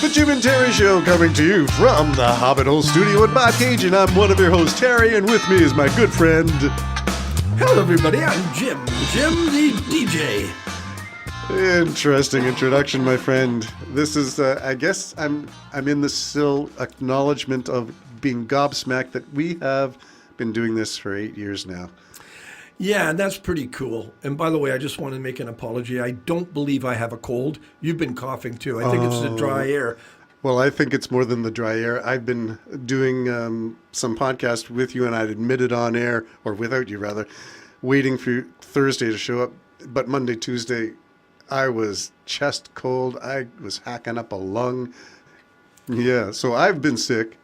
The Jim and Terry Show coming to you from the Hobbit Hole Studio in Botcage, and I'm one of your hosts, Terry, and with me is my good friend... Hello, everybody. I'm Jim. Jim the DJ. Interesting introduction, my friend. This is, I guess, I'm in the still acknowledgement of being gobsmacked that we have been doing this for 8 years now. Yeah, and that's pretty cool. And by the way, I just want to make an apology. I don't believe I have a cold. You've been coughing too. I think it's the dry air. Well, I think it's more than the dry air. I've been doing some podcasts with you, and I'd admitted on air, or without you rather, waiting for Thursday to show up. But Monday, Tuesday, I was chest cold. I was hacking up a lung. Yeah, so I've been sick.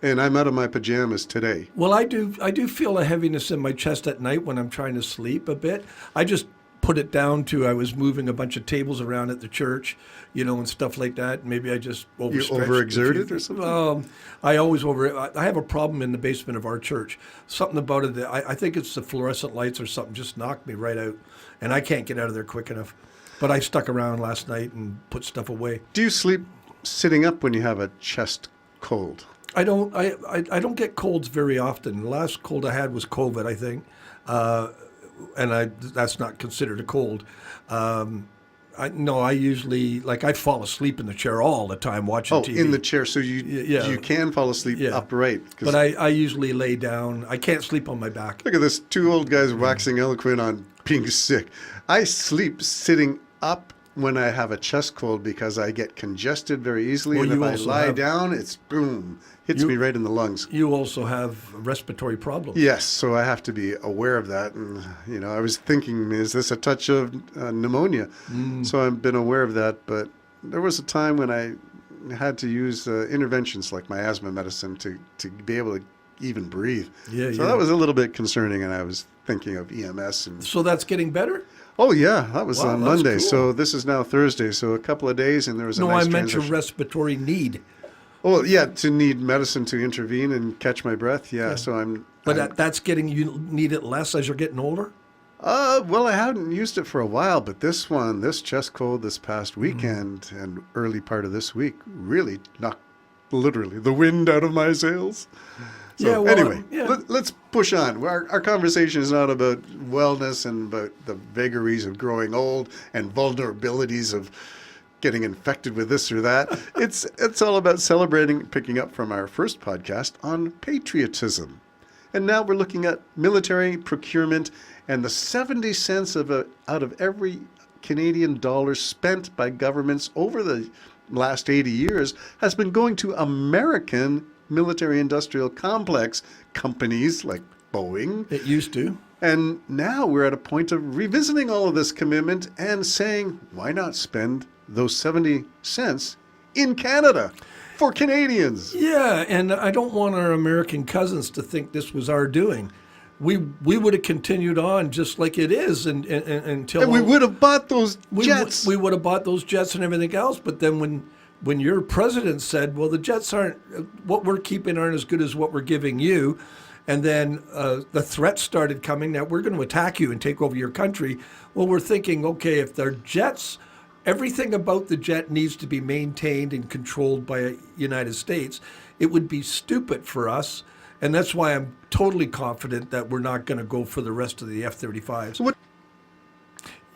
And I'm out of my pajamas today. Well, I do feel a heaviness in my chest at night when I'm trying to sleep a bit. I just put it down to I was moving a bunch of tables around at the church, and stuff like that. Maybe I just overstretched. You overexerted or something? I have a problem in the basement of our church. Something about it, I think it's the fluorescent lights or something just knocked me right out. And I can't get out of there quick enough. But I stuck around last night and put stuff away. Do you sleep sitting up when you have a chest cold? I don't get colds very often. The last cold I had was COVID, I think, and that's not considered a cold. I usually I fall asleep in the chair all the time watching TV. Oh, in the chair, so you can fall asleep upright. But I usually lay down. I can't sleep on my back. Look at this, two old guys waxing eloquent on being sick. I sleep sitting up when I have a chest cold because I get congested very easily, and if I lie down, it's boom, hits me right in the lungs. You also have respiratory problems. Yes, so I have to be aware of that. And, I was thinking, is this a touch of pneumonia? So I've been aware of that, but there was a time when I had to use interventions like my asthma medicine to be able to even breathe. That was a little bit concerning, and I was thinking of EMS. So that's getting better? Oh, yeah, that was on Monday. Cool. So this is now Thursday. So a couple of days, and there was a nice transition. No, I meant your respiratory need. Oh, yeah, to need medicine to intervene and catch my breath. Yeah. So that's getting, you need it less as you're getting older? Well, I hadn't used it for a while, but this chest cold this past weekend and early part of this week really knocked literally the wind out of my sails. So let's push on. Our conversation is not about wellness and about the vagaries of growing old and vulnerabilities of getting infected with this or that. It's all about celebrating, picking up from our first podcast on patriotism. And now we're looking at military procurement and the 70 cents out of every Canadian dollar spent by governments over the last 80 years has been going to American military-industrial complex companies like Boeing. It used to. And now we're at a point of revisiting all of this commitment and saying, why not spend those 70 cents in Canada for Canadians? Yeah, and I don't want our American cousins to think this was our doing. We would have continued on just like it is until... And we would have bought those jets. We would have bought those jets and everything else, but then when your president said, well, the jets what we're keeping aren't as good as what we're giving you, and then the threats started coming that we're going to attack you and take over your country, well, we're thinking, okay, if they're jets, everything about the jet needs to be maintained and controlled by the United States. It would be stupid for us, and that's why I'm totally confident that we're not going to go for the rest of the F-35s. So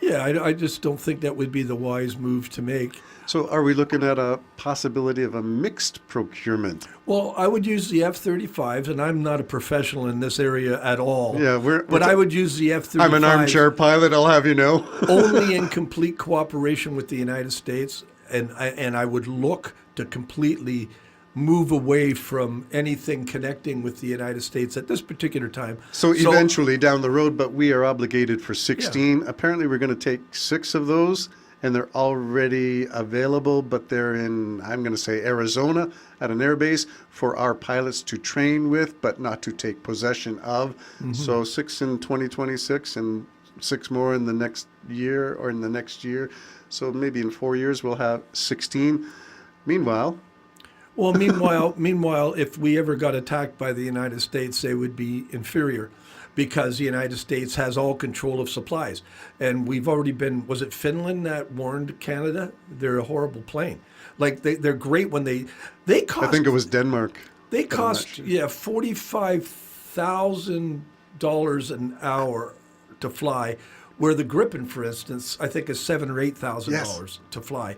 Yeah, I just don't think that would be the wise move to make. So are we looking at a possibility of a mixed procurement? Well, I would use the F-35s, and I'm not a professional in this area at all. Yeah, but I would use the F-35s. I'm an armchair pilot, I'll have you know. Only in complete cooperation with the United States, and I would look to completely move away from anything connecting with the United States at this particular time. So eventually down the road, but we are obligated for 16. Yeah. Apparently we're going to take 6 of those, and they're already available, but they're in, I'm going to say, Arizona at an air base for our pilots to train with, but not to take possession of. Mm-hmm. So 6 in 2026 and 6 more in the next year or in the next year. So maybe in 4 years we'll have 16. Meanwhile, if we ever got attacked by the United States, they would be inferior. because the United States has all control of supplies. And we've already been, was it Finland that warned Canada? They're a horrible plane. Like they're great when they cost. I think it was Denmark. They but I'm not cost, sure. $45,000 an hour to fly, where the Gripen, for instance, I think is $7,000 or $8,000 to fly.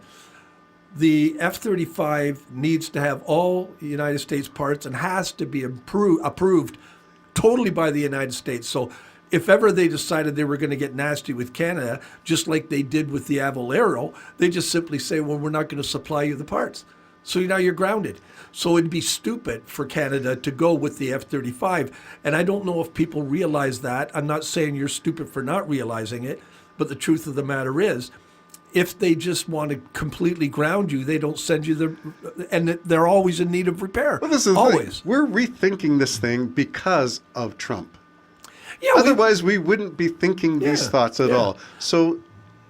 The F-35 needs to have all United States parts and has to be approved totally by the United States. So if ever they decided they were going to get nasty with Canada, just like they did with the Avalero, they just simply say, well, we're not going to supply you the parts. So now you're grounded. So it'd be stupid for Canada to go with the F-35. And I don't know if people realize that. I'm not saying you're stupid for not realizing it, but the truth of the matter is, if they just want to completely ground you, they don't send you and they're always in need of repair. Well, this is always. We're rethinking this thing because of Trump. Yeah, Otherwise, we wouldn't be thinking these thoughts at yeah. all. So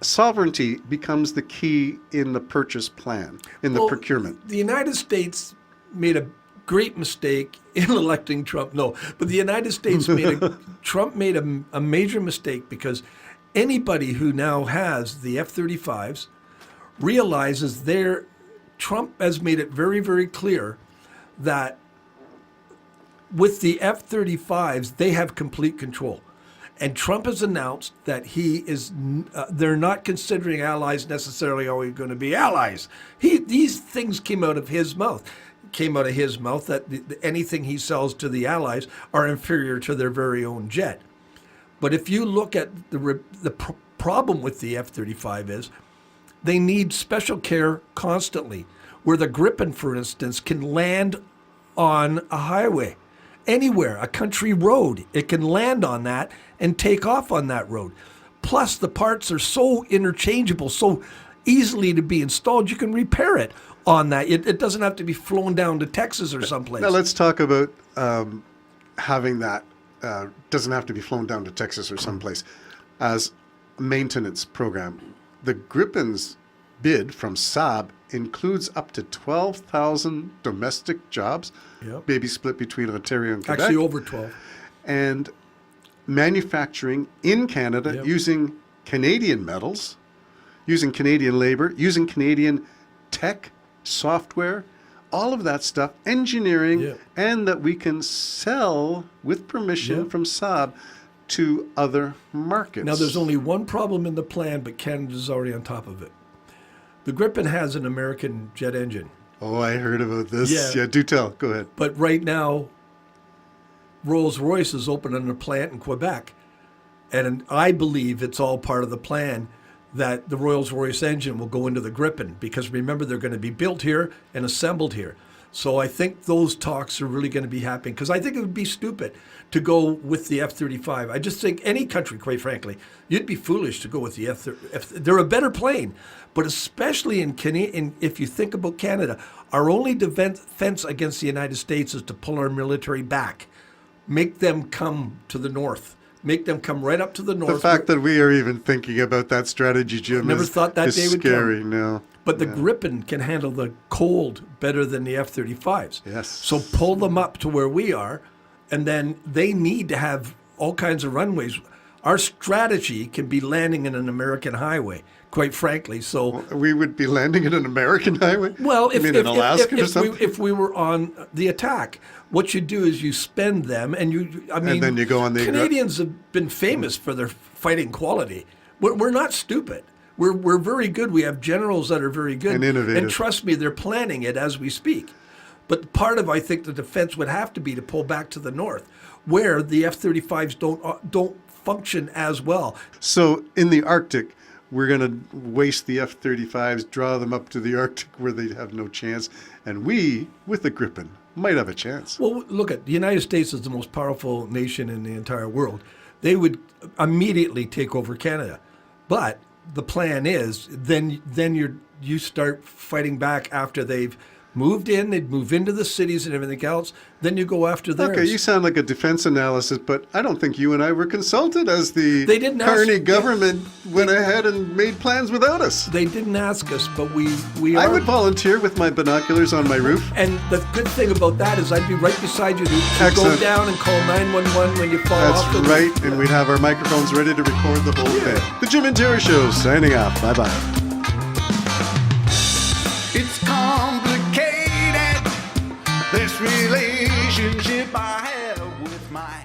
sovereignty becomes the key in the purchase plan, in the procurement. The United States made a great mistake in electing Trump. No, but the United States Trump made a major mistake, because anybody who now has the F-35s realizes Trump has made it very, very clear that with the F-35s, they have complete control. And Trump has announced that they're not considering allies necessarily always going to be allies. These things came out of his mouth. That anything he sells to the allies are inferior to their very own jet. But if you look at the problem with the F-35 is they need special care constantly, where the Gripen, for instance, can land on a highway. Anywhere, a country road, it can land on that and take off on that road. Plus, the parts are so interchangeable, so easily to be installed, you can repair it on that. It doesn't have to be flown down to Texas or someplace. Now let's talk about having that. Doesn't have to be flown down to Texas or someplace as a maintenance program. The Gripen's bid from Saab includes up to 12,000 domestic jobs, maybe split between Ontario and Quebec. Actually, over 12. And manufacturing in Canada using Canadian metals, using Canadian labor, using Canadian tech, software, all of that stuff, engineering, and that we can sell with permission from Saab to other markets. Now, there's only one problem in the plan, but Canada's already on top of it. The Gripen has an American jet engine. Oh, I heard about this. Yeah, do tell. Go ahead. But right now, Rolls-Royce is opening a plant in Quebec. And I believe it's all part of the plan that the Rolls-Royce engine will go into the Gripen, because remember, they're going to be built here and assembled here. So I think those talks are really going to be happening, because I think it would be stupid to go with the F-35. I just think any country, quite frankly, you'd be foolish to go with the F-35. They're a better plane, but especially if you think about Canada, our only defense against the United States is to pull our military back, make them come to the north. Make them come right up to the north. The fact that we are even thinking about that strategy, Jim, never thought that day would scary. come. No. But the Gripen can handle the cold better than the F-35s. Yes. So pull them up to where we are, and then they need to have all kinds of runways. Our strategy can be landing in an American highway, quite frankly. So we would be landing in an American highway? Well, in Alaska or something? if we were on the attack, what you do is you spend them, and then you go on the Canadians have been famous for their fighting quality. We're not stupid. We're very good. We have generals that are very good and innovative. And trust me, they're planning it as we speak. But part of, I think, the defense would have to be to pull back to the north, where the F-35s don't function as well. So in the Arctic, we're going to waste the F-35s, draw them up to the Arctic where they have no chance, and we, with the Gripen, might have a chance. Well, look at the United States is the most powerful nation in the entire world. They would immediately take over Canada, but the plan is then you start fighting back after they've moved in, they'd move into the cities and everything else. Then you go after theirs. Okay, you sound like a defense analysis, but I don't think you and I were consulted as the They didn't Kearney ask- government went ahead and made plans without us. They didn't ask us, but we I are. would volunteer with my binoculars on my roof. And the good thing about that is I'd be right beside you to go Excellent. down and call 911 when you fall off That's the right, and we'd have our microphones ready to record the whole thing. The Jim and Terry Show, signing off. Bye-bye. It's complicated, this relationship I have with my